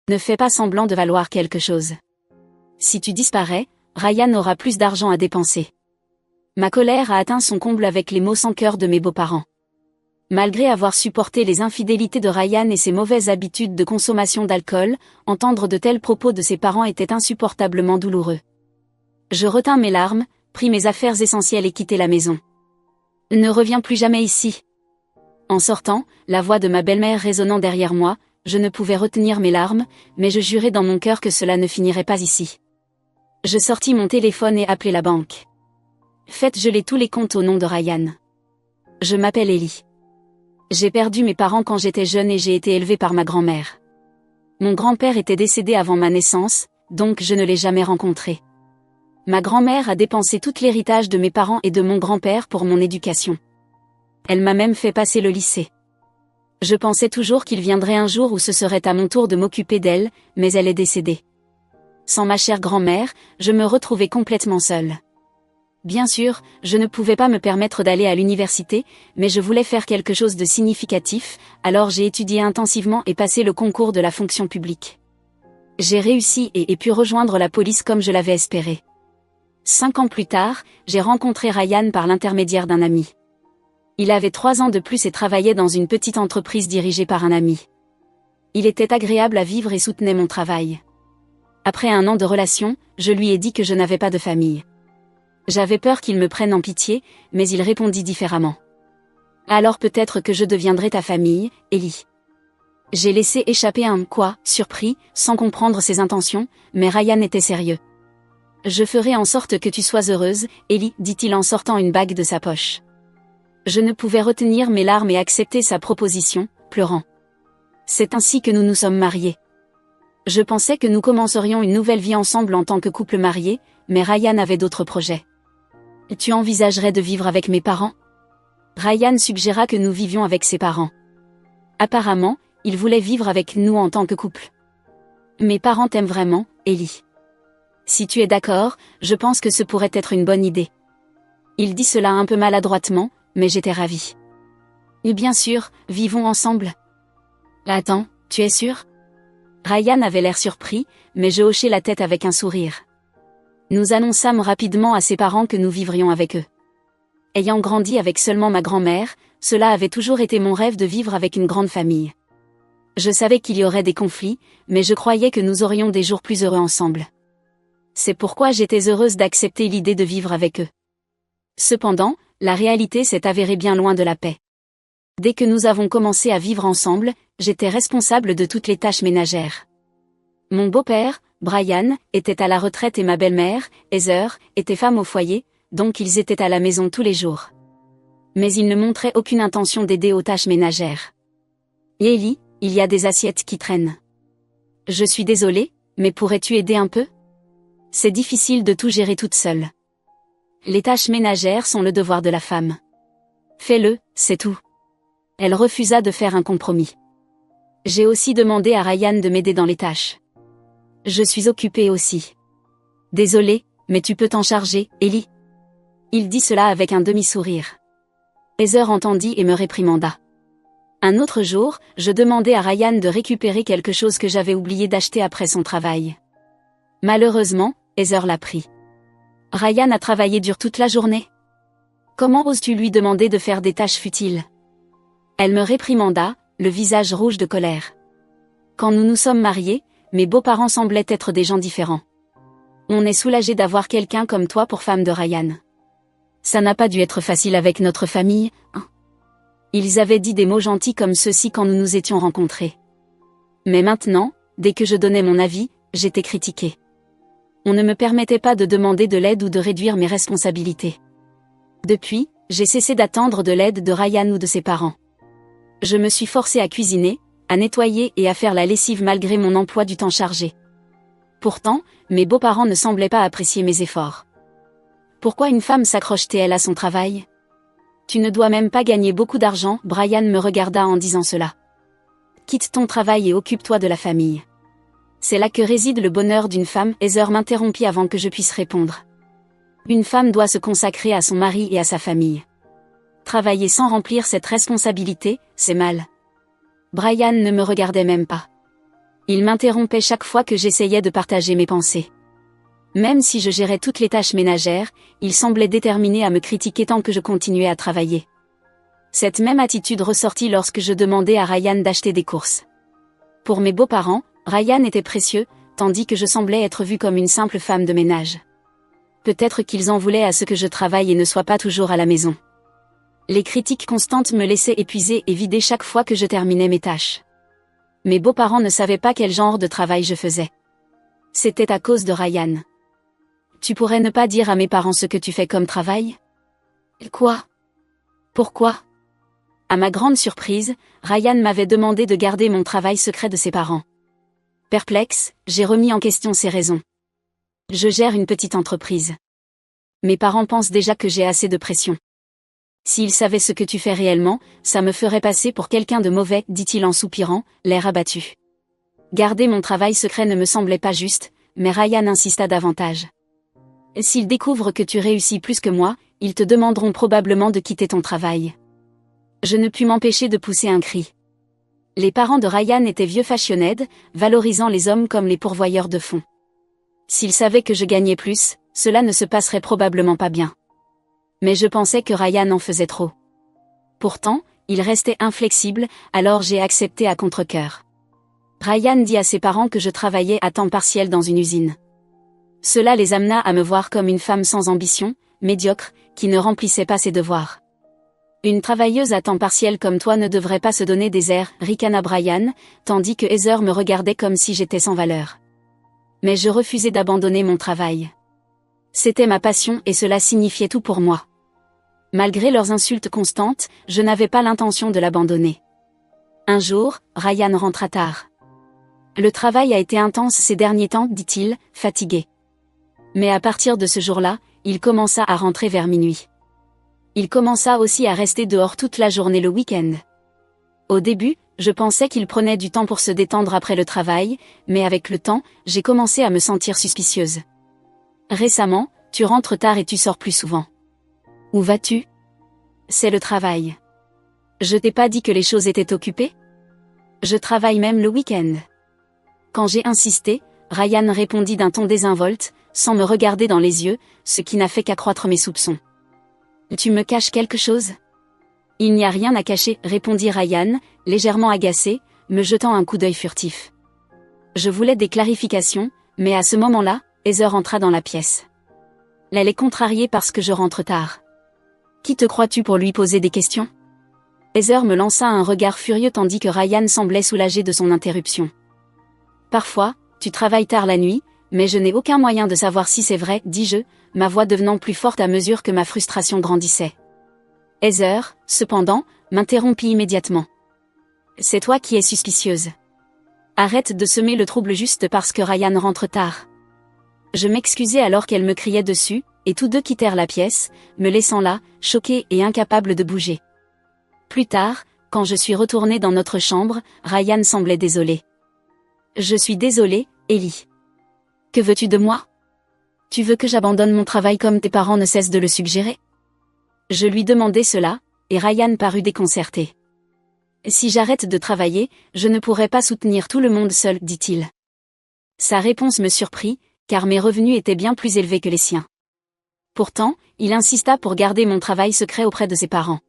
Ne fais pas semblant de valoir quelque chose. Si tu disparais, Ryan aura plus d'argent à dépenser. Ma colère a atteint son comble avec les mots sans cœur de mes beaux-parents. Malgré avoir supporté les infidélités de Ryan et ses mauvaises habitudes de consommation d'alcool, entendre de tels propos de ses parents était insupportablement douloureux. Je retins mes larmes, pris mes affaires essentielles et quittai la maison. Ne reviens plus jamais ici. En sortant, la voix de ma belle-mère résonnant derrière moi, je ne pouvais retenir mes larmes, mais je jurai dans mon cœur que cela ne finirait pas ici. Je sortis mon téléphone et appelai la banque. Faites geler tous les comptes au nom de Ryan. Je m'appelle Ellie. J'ai perdu mes parents quand j'étais jeune et j'ai été élevée par ma grand-mère. Mon grand-père était décédé avant ma naissance, donc je ne l'ai jamais rencontré. Ma grand-mère a dépensé tout l'héritage de mes parents et de mon grand-père pour mon éducation. Elle m'a même fait passer le lycée. Je pensais toujours qu'il viendrait un jour où ce serait à mon tour de m'occuper d'elle, mais elle est décédée. Sans ma chère grand-mère, je me retrouvais complètement seule. Bien sûr, je ne pouvais pas me permettre d'aller à l'université, mais je voulais faire quelque chose de significatif, alors j'ai étudié intensivement et passé le concours de la fonction publique. J'ai réussi et ai pu rejoindre la police comme je l'avais espéré. 5 ans plus tard, j'ai rencontré Ryan par l'intermédiaire d'un ami. Il avait 3 ans de plus et travaillait dans une petite entreprise dirigée par un ami. Il était agréable à vivre et soutenait mon travail. Après 1 an de relation, je lui ai dit que je n'avais pas de famille. J'avais peur qu'il me prenne en pitié, mais il répondit différemment. Alors peut-être que je deviendrai ta famille, Ellie. J'ai laissé échapper un « quoi » surpris, sans comprendre ses intentions, mais Ryan était sérieux. Je ferai en sorte que tu sois heureuse, Ellie, dit-il en sortant une bague de sa poche. Je ne pouvais retenir mes larmes et accepter sa proposition, pleurant. C'est ainsi que nous nous sommes mariés. Je pensais que nous commencerions une nouvelle vie ensemble en tant que couple marié, mais Ryan avait d'autres projets. Tu envisagerais de vivre avec mes parents ? Ryan suggéra que nous vivions avec ses parents. Apparemment, il voulait vivre avec nous en tant que couple. Mes parents t'aiment vraiment, Ellie. Si tu es d'accord, je pense que ce pourrait être une bonne idée. Il dit cela un peu maladroitement, mais j'étais ravie. Et bien sûr, vivons ensemble. Attends, tu es sûr ? Ryan avait l'air surpris, mais je hochai la tête avec un sourire. Nous annonçâmes rapidement à ses parents que nous vivrions avec eux. Ayant grandi avec seulement ma grand-mère, cela avait toujours été mon rêve de vivre avec une grande famille. Je savais qu'il y aurait des conflits, mais je croyais que nous aurions des jours plus heureux ensemble. C'est pourquoi j'étais heureuse d'accepter l'idée de vivre avec eux. Cependant, la réalité s'est avérée bien loin de la paix. Dès que nous avons commencé à vivre ensemble, j'étais responsable de toutes les tâches ménagères. Mon beau-père, Brian, était à la retraite et ma belle-mère, Heather, était femme au foyer, donc ils étaient à la maison tous les jours. Mais ils ne montraient aucune intention d'aider aux tâches ménagères. Et Ellie, il y a des assiettes qui traînent. Je suis désolée, mais pourrais-tu aider un peu ? C'est difficile de tout gérer toute seule. Les tâches ménagères sont le devoir de la femme. Fais-le, c'est tout. Elle refusa de faire un compromis. J'ai aussi demandé à Ryan de m'aider dans les tâches. Je suis occupée aussi. Désolée, mais tu peux t'en charger, Ellie. Il dit cela avec un demi-sourire. Heather entendit et me réprimanda. Un autre jour, je demandai à Ryan de récupérer quelque chose que j'avais oublié d'acheter après son travail. Malheureusement, Heather l'a pris. Ryan a travaillé dur toute la journée. Comment oses-tu lui demander de faire des tâches futiles ? Elle me réprimanda, le visage rouge de colère. Quand nous nous sommes mariés, mes beaux-parents semblaient être des gens différents. On est soulagé d'avoir quelqu'un comme toi pour femme de Ryan. Ça n'a pas dû être facile avec notre famille, hein ? Ils avaient dit des mots gentils comme ceux-ci quand nous nous étions rencontrés. Mais maintenant, dès que je donnais mon avis, j'étais critiquée. On ne me permettait pas de demander de l'aide ou de réduire mes responsabilités. Depuis, j'ai cessé d'attendre de l'aide de Ryan ou de ses parents. Je me suis forcée à cuisiner, à nettoyer et à faire la lessive malgré mon emploi du temps chargé. Pourtant, mes beaux-parents ne semblaient pas apprécier mes efforts. Pourquoi une femme s'accroche-t-elle à son travail ? Tu ne dois même pas gagner beaucoup d'argent, Brian me regarda en disant cela. Quitte ton travail et occupe-toi de la famille. C'est là que réside le bonheur d'une femme, Heather m'interrompit avant que je puisse répondre. Une femme doit se consacrer à son mari et à sa famille. Travailler sans remplir cette responsabilité, c'est mal. Brian ne me regardait même pas. Il m'interrompait chaque fois que j'essayais de partager mes pensées. Même si je gérais toutes les tâches ménagères, il semblait déterminé à me critiquer tant que je continuais à travailler. Cette même attitude ressortit lorsque je demandais à Ryan d'acheter des courses. Pour mes beaux-parents, Ryan était précieux, tandis que je semblais être vue comme une simple femme de ménage. Peut-être qu'ils en voulaient à ce que je travaille et ne sois pas toujours à la maison. Les critiques constantes me laissaient épuisée et vidée chaque fois que je terminais mes tâches. Mes beaux-parents ne savaient pas quel genre de travail je faisais. C'était à cause de Ryan. Tu pourrais ne pas dire à mes parents ce que tu fais comme travail? Quoi? Pourquoi? À ma grande surprise, Ryan m'avait demandé de garder mon travail secret de ses parents. Perplexe, j'ai remis en question ses raisons. Je gère une petite entreprise. Mes parents pensent déjà que j'ai assez de pression. S'ils savaient ce que tu fais réellement, ça me ferait passer pour quelqu'un de mauvais, dit-il en soupirant, l'air abattu. Garder mon travail secret ne me semblait pas juste, mais Ryan insista davantage. S'ils découvrent que tu réussis plus que moi, ils te demanderont probablement de quitter ton travail. Je ne pus m'empêcher de pousser un cri. Les parents de Ryan étaient vieux fashioned, valorisant les hommes comme les pourvoyeurs de fonds. S'ils savaient que je gagnais plus, cela ne se passerait probablement pas bien. Mais je pensais que Ryan en faisait trop. Pourtant, il restait inflexible, alors j'ai accepté à contre-cœur. Ryan dit à ses parents que je travaillais à temps partiel dans une usine. Cela les amena à me voir comme une femme sans ambition, médiocre, qui ne remplissait pas ses devoirs. Une travailleuse à temps partiel comme toi ne devrait pas se donner des airs, ricana Brian, tandis que Heather me regardait comme si j'étais sans valeur. Mais je refusais d'abandonner mon travail. C'était ma passion et cela signifiait tout pour moi. Malgré leurs insultes constantes, je n'avais pas l'intention de l'abandonner. Un jour, Ryan rentra tard. Le travail a été intense ces derniers temps, dit-il, fatigué. Mais à partir de ce jour-là, il commença à rentrer vers minuit. Il commença aussi à rester dehors toute la journée le week-end. Au début, je pensais qu'il prenait du temps pour se détendre après le travail, mais avec le temps, j'ai commencé à me sentir suspicieuse. Récemment, tu rentres tard et tu sors plus souvent. Où vas-tu? C'est le travail. Je t'ai pas dit que les choses étaient occupées? Je travaille même le week-end. Quand j'ai insisté, Ryan répondit d'un ton désinvolte, sans me regarder dans les yeux, ce qui n'a fait qu'accroître mes soupçons. Tu me caches quelque chose? Il n'y a rien à cacher, répondit Ryan, légèrement agacé, me jetant un coup d'œil furtif. Je voulais des clarifications, mais à ce moment-là, Heather entra dans la pièce. Elle est contrariée parce que je rentre tard. Qui te crois-tu pour lui poser des questions? Heather me lança un regard furieux tandis que Ryan semblait soulagé de son interruption. Parfois, tu travailles tard la nuit, mais je n'ai aucun moyen de savoir si c'est vrai, dis-je, ma voix devenant plus forte à mesure que ma frustration grandissait. Heather, cependant, m'interrompit immédiatement. C'est toi qui es suspicieuse. Arrête de semer le trouble juste parce que Ryan rentre tard. Je m'excusai alors qu'elle me criait dessus, et tous deux quittèrent la pièce, me laissant là, choquée et incapable de bouger. Plus tard, quand je suis retournée dans notre chambre, Ryan semblait désolé. Je suis désolée, Ellie. Que veux-tu de moi? Tu veux que j'abandonne mon travail comme tes parents ne cessent de le suggérer? Je lui demandai cela, et Ryan parut déconcerté. Si j'arrête de travailler, je ne pourrai pas soutenir tout le monde seul, dit-il. Sa réponse me surprit, car mes revenus étaient bien plus élevés que les siens. Pourtant, il insista pour garder mon travail secret auprès de ses parents.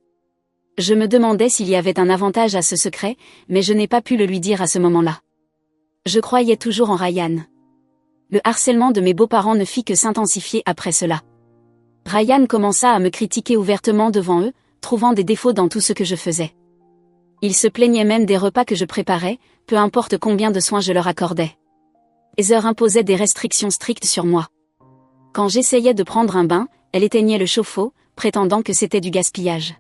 Je me demandais s'il y avait un avantage à ce secret, mais je n'ai pas pu le lui dire à ce moment-là. Je croyais toujours en Ryan. Le harcèlement de mes beaux-parents ne fit que s'intensifier après cela. Ryan commença à me critiquer ouvertement devant eux, trouvant des défauts dans tout ce que je faisais. Il se plaignait même des repas que je préparais, peu importe combien de soins je leur accordais. Heather imposait des restrictions strictes sur moi. Quand j'essayais de prendre un bain, elle éteignait le chauffe-eau, prétendant que c'était du gaspillage.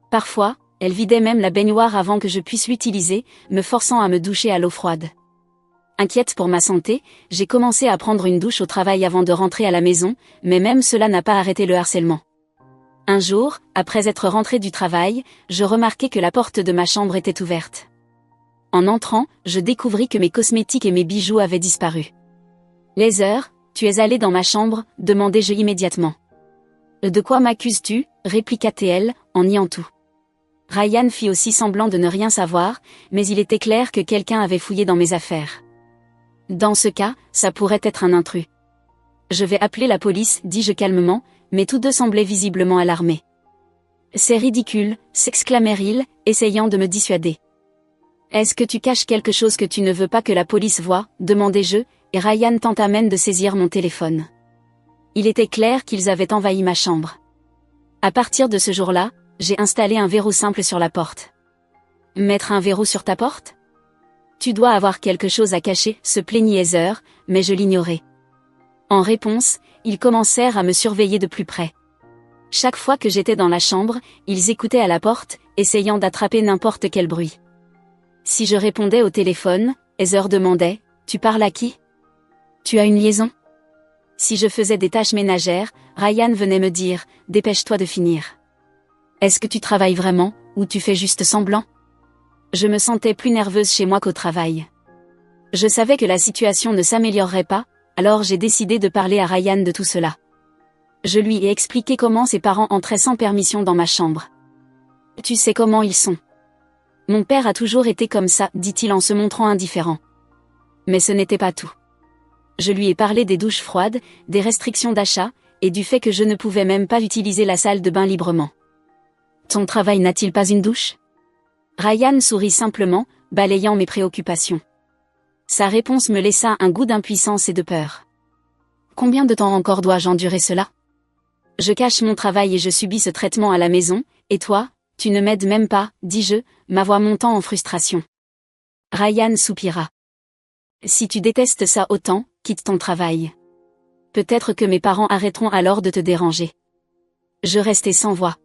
Parfois, elle vidait même la baignoire avant que je puisse l'utiliser, me forçant à me doucher à l'eau froide. Inquiète pour ma santé, j'ai commencé à prendre une douche au travail avant de rentrer à la maison, mais même cela n'a pas arrêté le harcèlement. Un jour, après être rentrée du travail, je remarquai que la porte de ma chambre était ouverte. En entrant, je découvris que mes cosmétiques et mes bijoux avaient disparu. « Heather, tu es allée dans ma chambre ?» demandai-je immédiatement. « De quoi m'accuses-tu » répliqua-t-elle, en niant tout. Ryan fit aussi semblant de ne rien savoir, mais il était clair que quelqu'un avait fouillé dans mes affaires. Dans ce cas, ça pourrait être un intrus. Je vais appeler la police, dis-je calmement, mais tous deux semblaient visiblement alarmés. C'est ridicule, s'exclamait Ril, essayant de me dissuader. Est-ce que tu caches quelque chose que tu ne veux pas que la police voie, demandai-je, et Ryan tenta même de saisir mon téléphone. Il était clair qu'ils avaient envahi ma chambre. À partir de ce jour-là, j'ai installé un verrou simple sur la porte. Mettre un verrou sur ta porte? Tu dois avoir quelque chose à cacher, se plaignit Heather, mais je l'ignorais. En réponse, ils commencèrent à me surveiller de plus près. Chaque fois que j'étais dans la chambre, ils écoutaient à la porte, essayant d'attraper n'importe quel bruit. Si je répondais au téléphone, Heather demandait « Tu parles à qui? Tu as une liaison ?» Si je faisais des tâches ménagères, Ryan venait me dire « Dépêche-toi de finir. » Est-ce que tu travailles vraiment, ou tu fais juste semblant? Je me sentais plus nerveuse chez moi qu'au travail. Je savais que la situation ne s'améliorerait pas, alors j'ai décidé de parler à Ryan de tout cela. Je lui ai expliqué comment ses parents entraient sans permission dans ma chambre. Tu sais comment ils sont. Mon père a toujours été comme ça, dit-il en se montrant indifférent. Mais ce n'était pas tout. Je lui ai parlé des douches froides, des restrictions d'achat, et du fait que je ne pouvais même pas utiliser la salle de bain librement. Ton travail n'a-t-il pas une douche? Ryan sourit simplement, balayant mes préoccupations. Sa réponse me laissa un goût d'impuissance et de peur. Combien de temps encore dois-je endurer cela? Je cache mon travail et je subis ce traitement à la maison, et toi, tu ne m'aides même pas, dis-je, ma voix montant en frustration. Ryan soupira. Si tu détestes ça autant, quitte ton travail. Peut-être que mes parents arrêteront alors de te déranger. Je restais sans voix.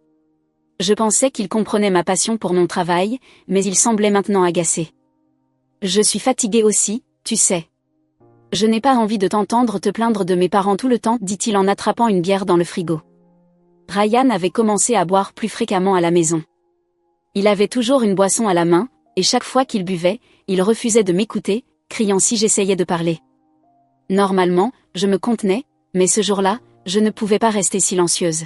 Je pensais qu'ils comprenaient ma passion pour mon travail, mais ils semblaient maintenant agacés. Je suis fatiguée aussi, tu sais. Je n'ai pas envie de t'entendre te plaindre de mes parents tout le temps, dit-il en attrapant une bière dans le frigo. Ryan avait commencé à boire plus fréquemment à la maison. Il avait toujours une boisson à la main, et chaque fois qu'il buvait, il refusait de m'écouter, criant si j'essayais de parler. Normalement, je me contenais, mais ce jour-là, je ne pouvais pas rester silencieuse.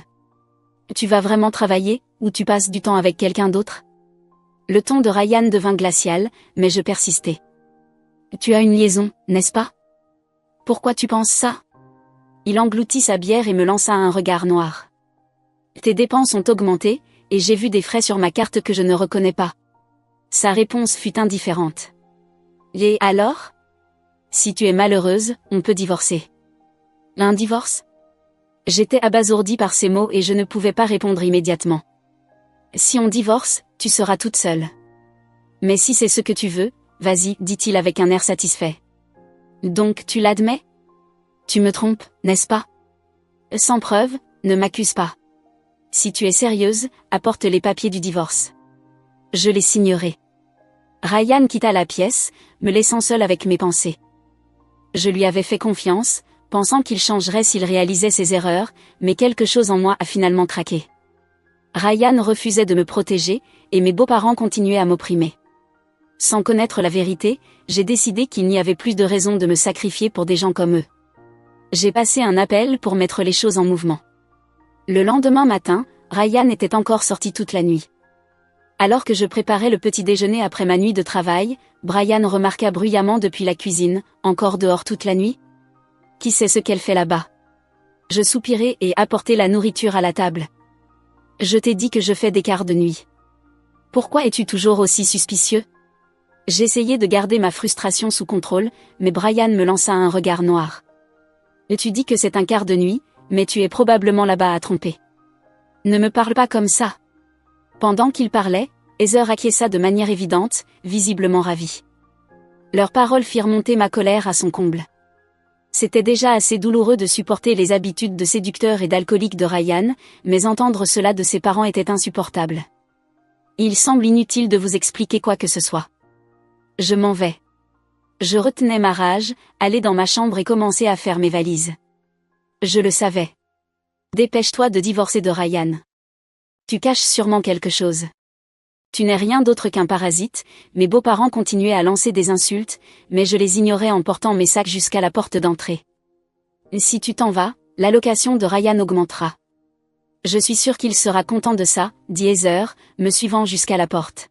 Tu vas vraiment travailler, ou tu passes du temps avec quelqu'un d'autre? Le ton de Ryan devint glacial, mais je persistais. Tu as une liaison, n'est-ce pas? Pourquoi tu penses ça? Il engloutit sa bière et me lança un regard noir. Tes dépenses ont augmenté, et j'ai vu des frais sur ma carte que je ne reconnais pas. Sa réponse fut indifférente. Et alors? Si tu es malheureuse, on peut divorcer. Un divorce? J'étais abasourdie par ces mots et je ne pouvais pas répondre immédiatement. Si on divorce, tu seras toute seule. Mais si c'est ce que tu veux, vas-y, dit-il avec un air satisfait. Donc tu l'admets? Tu me trompes, n'est-ce pas? Sans preuve, ne m'accuse pas. Si tu es sérieuse, apporte les papiers du divorce. Je les signerai. Ryan quitta la pièce, me laissant seule avec mes pensées. Je lui avais fait confiance, pensant qu'il changerait s'il réalisait ses erreurs, mais quelque chose en moi a finalement craqué. Ryan refusait de me protéger, et mes beaux-parents continuaient à m'opprimer. Sans connaître la vérité, j'ai décidé qu'il n'y avait plus de raison de me sacrifier pour des gens comme eux. J'ai passé un appel pour mettre les choses en mouvement. Le lendemain matin, Ryan était encore sorti toute la nuit. Alors que je préparais le petit déjeuner après ma nuit de travail, Brian remarqua bruyamment depuis la cuisine, encore dehors toute la nuit? Qui sait ce qu'elle fait là-bas? Je soupirai et apportai la nourriture à la table. Je t'ai dit que je fais des quarts de nuit. Pourquoi es-tu toujours aussi suspicieux? J'essayais de garder ma frustration sous contrôle, mais Brian me lança un regard noir. Et tu dis que c'est un quart de nuit, mais tu es probablement là-bas à tromper. Ne me parle pas comme ça. Pendant qu'il parlait, Heather acquiesça de manière évidente, visiblement ravie. Leurs paroles firent monter ma colère à son comble. C'était déjà assez douloureux de supporter les habitudes de séducteur et d'alcoolique de Ryan, mais entendre cela de ses parents était insupportable. Il semble inutile de vous expliquer quoi que ce soit. Je m'en vais. Je retenais ma rage, allai dans ma chambre et commençai à faire mes valises. Je le savais. Dépêche-toi de divorcer de Ryan. Tu caches sûrement quelque chose. Tu n'es rien d'autre qu'un parasite. Mes beaux-parents continuaient à lancer des insultes, mais je les ignorais en portant mes sacs jusqu'à la porte d'entrée. Si tu t'en vas, l'allocation de Ryan augmentera. Je suis sûre qu'il sera content de ça, dit Heather, me suivant jusqu'à la porte.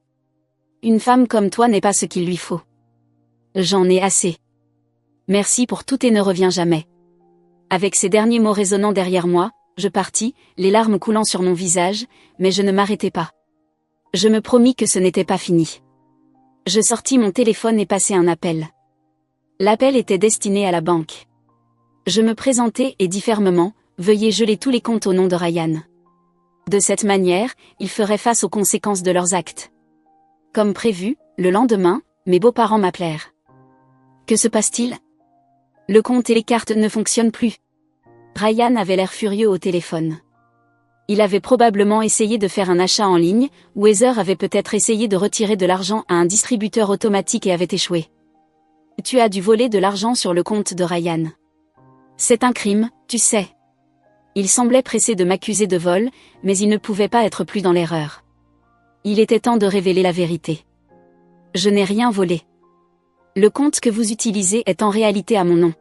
Une femme comme toi n'est pas ce qu'il lui faut. J'en ai assez. Merci pour tout et ne reviens jamais. Avec ces derniers mots résonnant derrière moi, je partis, les larmes coulant sur mon visage, mais je ne m'arrêtai pas. Je me promis que ce n'était pas fini. Je sortis mon téléphone et passai un appel. L'appel était destiné à la banque. Je me présentai et dis fermement, veuillez geler tous les comptes au nom de Ryan. De cette manière, ils feraient face aux conséquences de leurs actes. Comme prévu, le lendemain, mes beaux-parents m'appelèrent. Que se passe-t-il? Le compte et les cartes ne fonctionnent plus. Ryan avait l'air furieux au téléphone. Il avait probablement essayé de faire un achat en ligne, ou Heather avait peut-être essayé de retirer de l'argent à un distributeur automatique et avait échoué. Tu as dû voler de l'argent sur le compte de Ryan. C'est un crime, tu sais. Il semblait pressé de m'accuser de vol, mais il ne pouvait pas être plus dans l'erreur. Il était temps de révéler la vérité. Je n'ai rien volé. Le compte que vous utilisez est en réalité à mon nom.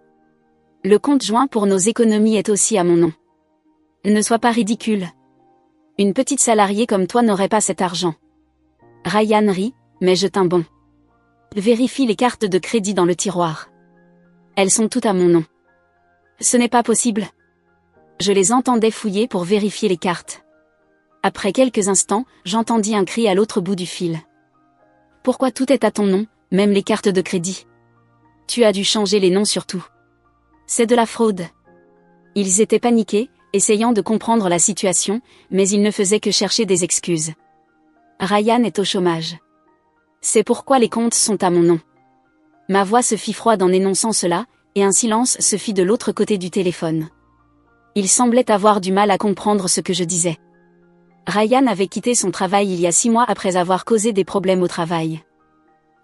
Le compte joint pour nos économies est aussi à mon nom. Ne sois pas ridicule. Une petite salariée comme toi n'aurait pas cet argent. Ryan rit, mais je tins bon. Vérifie les cartes de crédit dans le tiroir. Elles sont toutes à mon nom. Ce n'est pas possible. Je les entendais fouiller pour vérifier les cartes. Après quelques instants, j'entendis un cri à l'autre bout du fil. Pourquoi tout est à ton nom, même les cartes de crédit? Tu as dû changer les noms surtout. C'est de la fraude. Ils étaient paniqués, essayant de comprendre la situation, mais ils ne faisaient que chercher des excuses. Ryan est au chômage. C'est pourquoi les comptes sont à mon nom. Ma voix se fit froide en énonçant cela, et un silence se fit de l'autre côté du téléphone. Il semblait avoir du mal à comprendre ce que je disais. Ryan avait quitté son travail il y a 6 mois après avoir causé des problèmes au travail.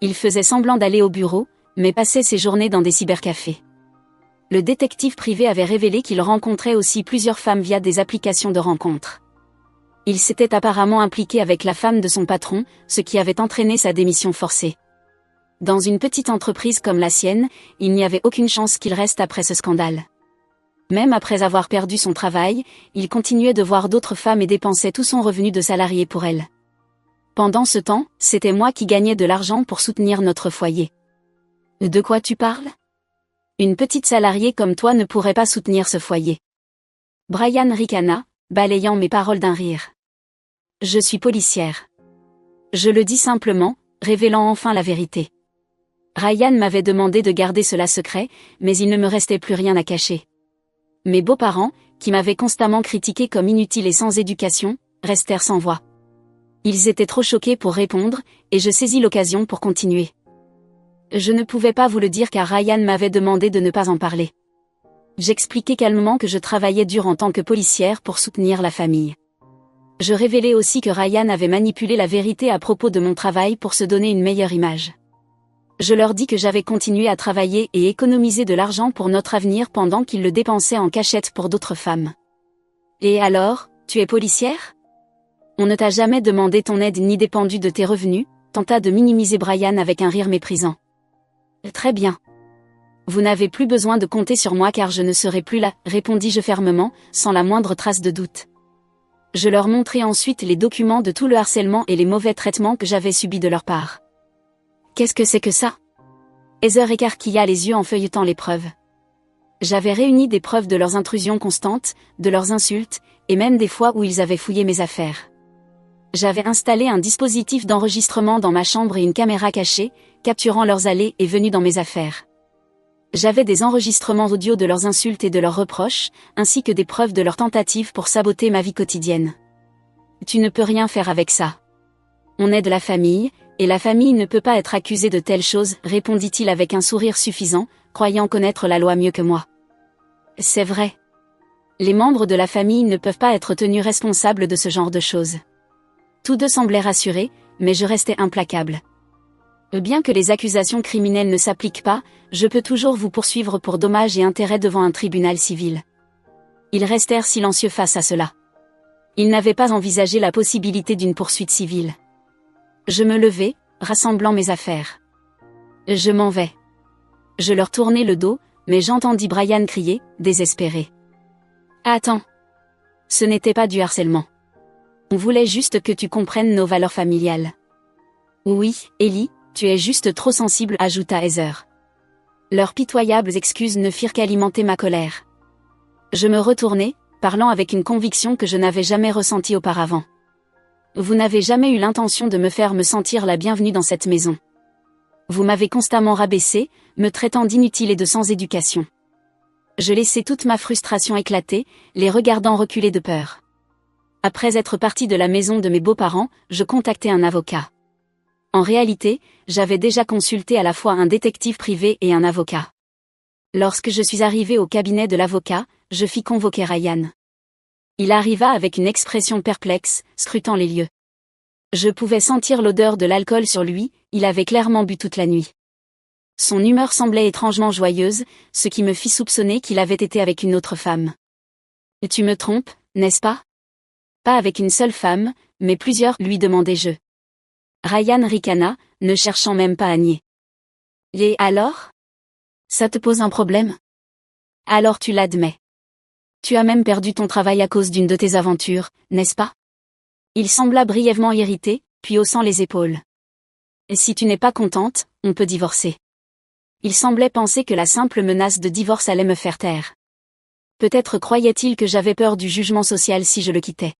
Il faisait semblant d'aller au bureau, mais passait ses journées dans des cybercafés. Le détective privé avait révélé qu'il rencontrait aussi plusieurs femmes via des applications de rencontres. Il s'était apparemment impliqué avec la femme de son patron, ce qui avait entraîné sa démission forcée. Dans une petite entreprise comme la sienne, il n'y avait aucune chance qu'il reste après ce scandale. Même après avoir perdu son travail, il continuait de voir d'autres femmes et dépensait tout son revenu de salarié pour elles. Pendant ce temps, c'était moi qui gagnais de l'argent pour soutenir notre foyer. De quoi tu parles? Une petite salariée comme toi ne pourrait pas soutenir ce foyer. Brian ricana, balayant mes paroles d'un rire. Je suis policière. Je le dis simplement, révélant enfin la vérité. Ryan m'avait demandé de garder cela secret, mais il ne me restait plus rien à cacher. Mes beaux-parents, qui m'avaient constamment critiqué comme inutile et sans éducation, restèrent sans voix. Ils étaient trop choqués pour répondre, et je saisis l'occasion pour continuer. Je ne pouvais pas vous le dire car Ryan m'avait demandé de ne pas en parler. J'expliquai calmement que je travaillais dur en tant que policière pour soutenir la famille. Je révélai aussi que Ryan avait manipulé la vérité à propos de mon travail pour se donner une meilleure image. Je leur dis que j'avais continué à travailler et économiser de l'argent pour notre avenir pendant qu'ils le dépensaient en cachette pour d'autres femmes. Et alors, tu es policière? On ne t'a jamais demandé ton aide ni dépendu de tes revenus, tenta de minimiser Brian avec un rire méprisant. Très bien. Vous n'avez plus besoin de compter sur moi car je ne serai plus là, répondis-je fermement, sans la moindre trace de doute. Je leur montrai ensuite les documents de tout le harcèlement et les mauvais traitements que j'avais subis de leur part. Qu'est-ce que c'est que ça? Heather écarquilla les yeux en feuilletant les preuves. J'avais réuni des preuves de leurs intrusions constantes, de leurs insultes, et même des fois où ils avaient fouillé mes affaires. J'avais installé un dispositif d'enregistrement dans ma chambre et une caméra cachée, capturant leurs allées et venues dans mes affaires. J'avais des enregistrements audio de leurs insultes et de leurs reproches, ainsi que des preuves de leurs tentatives pour saboter ma vie quotidienne. Tu ne peux rien faire avec ça. On est de la famille, et la famille ne peut pas être accusée de telles choses, répondit-il avec un sourire suffisant, croyant connaître la loi mieux que moi. C'est vrai. Les membres de la famille ne peuvent pas être tenus responsables de ce genre de choses. Tous deux semblaient rassurés, mais je restais implacable. Bien que les accusations criminelles ne s'appliquent pas, je peux toujours vous poursuivre pour dommages et intérêts devant un tribunal civil. Ils restèrent silencieux face à cela. Ils n'avaient pas envisagé la possibilité d'une poursuite civile. Je me levai, rassemblant mes affaires. Je m'en vais. Je leur tournai le dos, mais j'entendis Brian crier, désespéré. Attends. Ce n'était pas du harcèlement. On voulait juste que tu comprennes nos valeurs familiales. Oui, Ellie, tu es juste trop sensible, ajouta Heather. Leurs pitoyables excuses ne firent qu'alimenter ma colère. Je me retournai, parlant avec une conviction que je n'avais jamais ressentie auparavant. Vous n'avez jamais eu l'intention de me faire me sentir la bienvenue dans cette maison. Vous m'avez constamment rabaissé, me traitant d'inutile et de sans éducation. Je laissai toute ma frustration éclater, les regardant reculer de peur. Après être parti de la maison de mes beaux-parents, je contactai un avocat. En réalité, j'avais déjà consulté à la fois un détective privé et un avocat. Lorsque je suis arrivé au cabinet de l'avocat, je fis convoquer Ryan. Il arriva avec une expression perplexe, scrutant les lieux. Je pouvais sentir l'odeur de l'alcool sur lui, il avait clairement bu toute la nuit. Son humeur semblait étrangement joyeuse, ce qui me fit soupçonner qu'il avait été avec une autre femme. « Tu me trompes, n'est-ce pas ? » « Pas avec une seule femme, mais plusieurs, lui demandai-je. Ryan ricana, ne cherchant même pas à nier. « Et alors ? Ça te pose un problème ? Alors tu l'admets. Tu as même perdu ton travail à cause d'une de tes aventures, n'est-ce pas ? » Il sembla brièvement irrité, puis haussant les épaules. « Et si tu n'es pas contente, on peut divorcer. » Il semblait penser que la simple menace de divorce allait me faire taire. Peut-être croyait-il que j'avais peur du jugement social si je le quittais.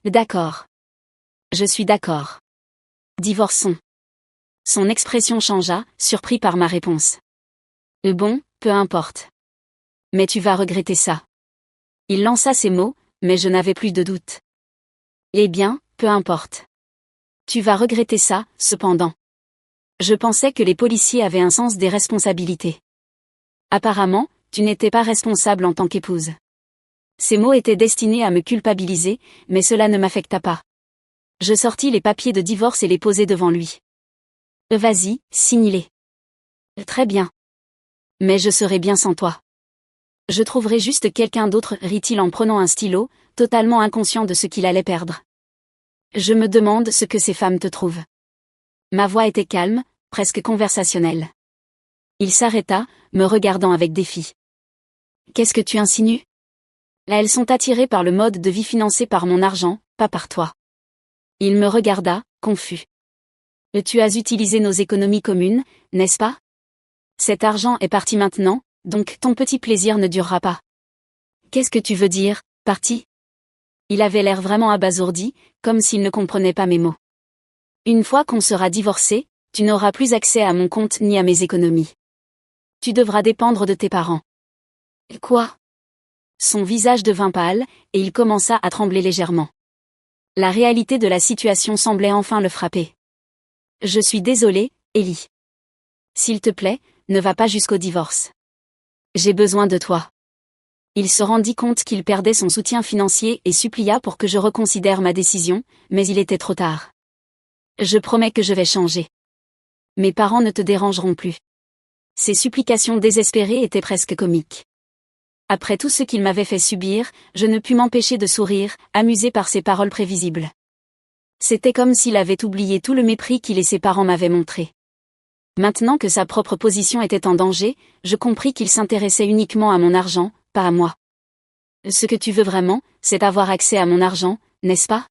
D'accord. Je suis d'accord. Divorçons. Son expression changea, surpris par ma réponse. Bon, peu importe. Mais tu vas regretter ça. Il lança ces mots, mais je n'avais plus de doute. Eh bien, peu importe. Tu vas regretter ça, cependant. Je pensais que les policiers avaient un sens des responsabilités. Apparemment, tu n'étais pas responsable en tant qu'épouse. Ces mots étaient destinés à me culpabiliser, mais cela ne m'affecta pas. Je sortis les papiers de divorce et les posai devant lui. Vas-y, signe-les. Très bien. Mais je serai bien sans toi. Je trouverai juste quelqu'un d'autre, rit-il en prenant un stylo, totalement inconscient de ce qu'il allait perdre. Je me demande ce que ces femmes te trouvent. Ma voix était calme, presque conversationnelle. Il s'arrêta, me regardant avec défi. Qu'est-ce que tu insinues ? Elles sont attirées par le mode de vie financé par mon argent, pas par toi. Il me regarda, confus. Tu as utilisé nos économies communes, n'est-ce pas ? Cet argent est parti maintenant, donc ton petit plaisir ne durera pas. Qu'est-ce que tu veux dire, parti ? Il avait l'air vraiment abasourdi, comme s'il ne comprenait pas mes mots. Une fois qu'on sera divorcé, tu n'auras plus accès à mon compte ni à mes économies. Tu devras dépendre de tes parents. Quoi ? Son visage devint pâle, et il commença à trembler légèrement. La réalité de la situation semblait enfin le frapper. Je suis désolée, Ellie. S'il te plaît, ne va pas jusqu'au divorce. J'ai besoin de toi. Il se rendit compte qu'il perdait son soutien financier et supplia pour que je reconsidère ma décision, mais il était trop tard. Je promets que je vais changer. Mes parents ne te dérangeront plus. Ses supplications désespérées étaient presque comiques. Après tout ce qu'il m'avait fait subir, je ne pus m'empêcher de sourire, amusé par ses paroles prévisibles. C'était comme s'il avait oublié tout le mépris qu'il et ses parents m'avaient montré. Maintenant que sa propre position était en danger, je compris qu'il s'intéressait uniquement à mon argent, pas à moi. Ce que tu veux vraiment, c'est avoir accès à mon argent, n'est-ce pas ?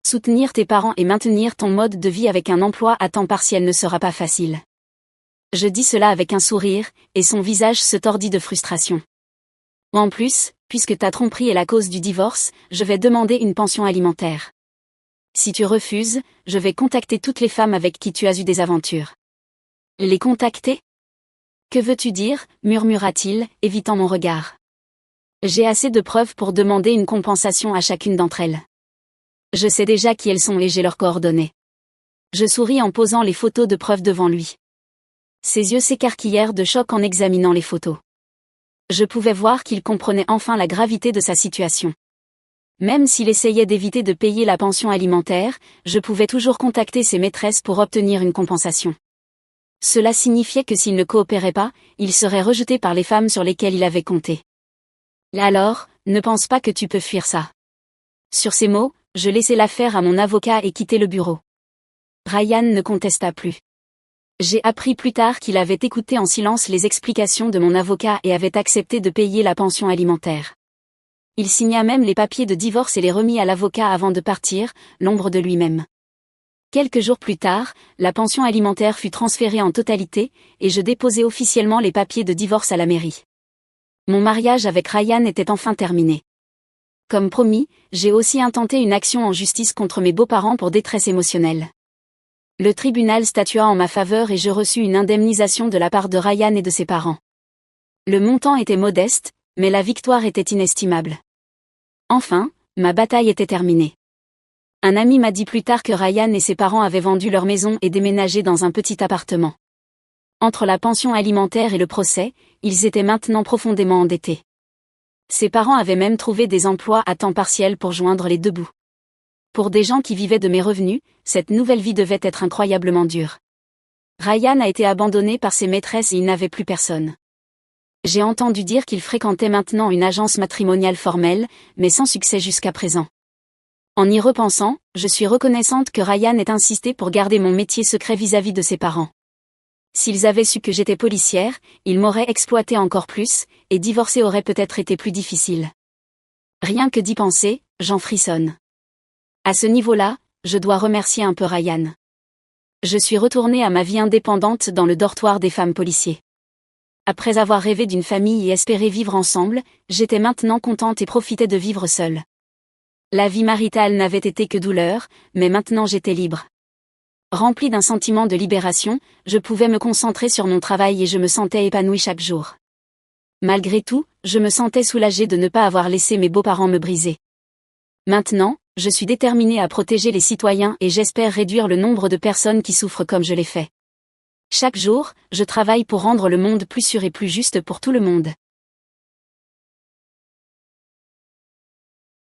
Soutenir tes parents et maintenir ton mode de vie avec un emploi à temps partiel ne sera pas facile. Je dis cela avec un sourire, et son visage se tordit de frustration. En plus, puisque ta tromperie est la cause du divorce, je vais demander une pension alimentaire. Si tu refuses, je vais contacter toutes les femmes avec qui tu as eu des aventures. Les contacter ? Que veux-tu dire ? Murmura-t-il, évitant mon regard. J'ai assez de preuves pour demander une compensation à chacune d'entre elles. Je sais déjà qui elles sont et j'ai leurs coordonnées. Je souris en posant les photos de preuves devant lui. Ses yeux s'écarquillèrent de choc en examinant les photos. Je pouvais voir qu'il comprenait enfin la gravité de sa situation. Même s'il essayait d'éviter de payer la pension alimentaire, je pouvais toujours contacter ses maîtresses pour obtenir une compensation. Cela signifiait que s'il ne coopérait pas, il serait rejeté par les femmes sur lesquelles il avait compté. Alors, ne pense pas que tu peux fuir ça. Sur ces mots, je laissai l'affaire à mon avocat et quittai le bureau. Ryan ne contesta plus. J'ai appris plus tard qu'il avait écouté en silence les explications de mon avocat et avait accepté de payer la pension alimentaire. Il signa même les papiers de divorce et les remit à l'avocat avant de partir, l'ombre de lui-même. Quelques jours plus tard, la pension alimentaire fut transférée en totalité, et je déposai officiellement les papiers de divorce à la mairie. Mon mariage avec Ryan était enfin terminé. Comme promis, j'ai aussi intenté une action en justice contre mes beaux-parents pour détresse émotionnelle. Le tribunal statua en ma faveur et je reçus une indemnisation de la part de Ryan et de ses parents. Le montant était modeste, mais la victoire était inestimable. Enfin, ma bataille était terminée. Un ami m'a dit plus tard que Ryan et ses parents avaient vendu leur maison et déménagé dans un petit appartement. Entre la pension alimentaire et le procès, ils étaient maintenant profondément endettés. Ses parents avaient même trouvé des emplois à temps partiel pour joindre les deux bouts. Pour des gens qui vivaient de mes revenus, cette nouvelle vie devait être incroyablement dure. Ryan a été abandonné par ses maîtresses et il n'avait plus personne. J'ai entendu dire qu'il fréquentait maintenant une agence matrimoniale formelle, mais sans succès jusqu'à présent. En y repensant, je suis reconnaissante que Ryan ait insisté pour garder mon métier secret vis-à-vis de ses parents. S'ils avaient su que j'étais policière, ils m'auraient exploité encore plus, et divorcer aurait peut-être été plus difficile. Rien que d'y penser, j'en frissonne. À ce niveau-là, je dois remercier un peu Ryan. Je suis retournée à ma vie indépendante dans le dortoir des femmes policiers. Après avoir rêvé d'une famille et espéré vivre ensemble, j'étais maintenant contente et profitais de vivre seule. La vie maritale n'avait été que douleur, mais maintenant j'étais libre. Remplie d'un sentiment de libération, je pouvais me concentrer sur mon travail et je me sentais épanouie chaque jour. Malgré tout, je me sentais soulagée de ne pas avoir laissé mes beaux-parents me briser. Maintenant, je suis déterminée à protéger les citoyens et j'espère réduire le nombre de personnes qui souffrent comme je l'ai fait. Chaque jour, je travaille pour rendre le monde plus sûr et plus juste pour tout le monde.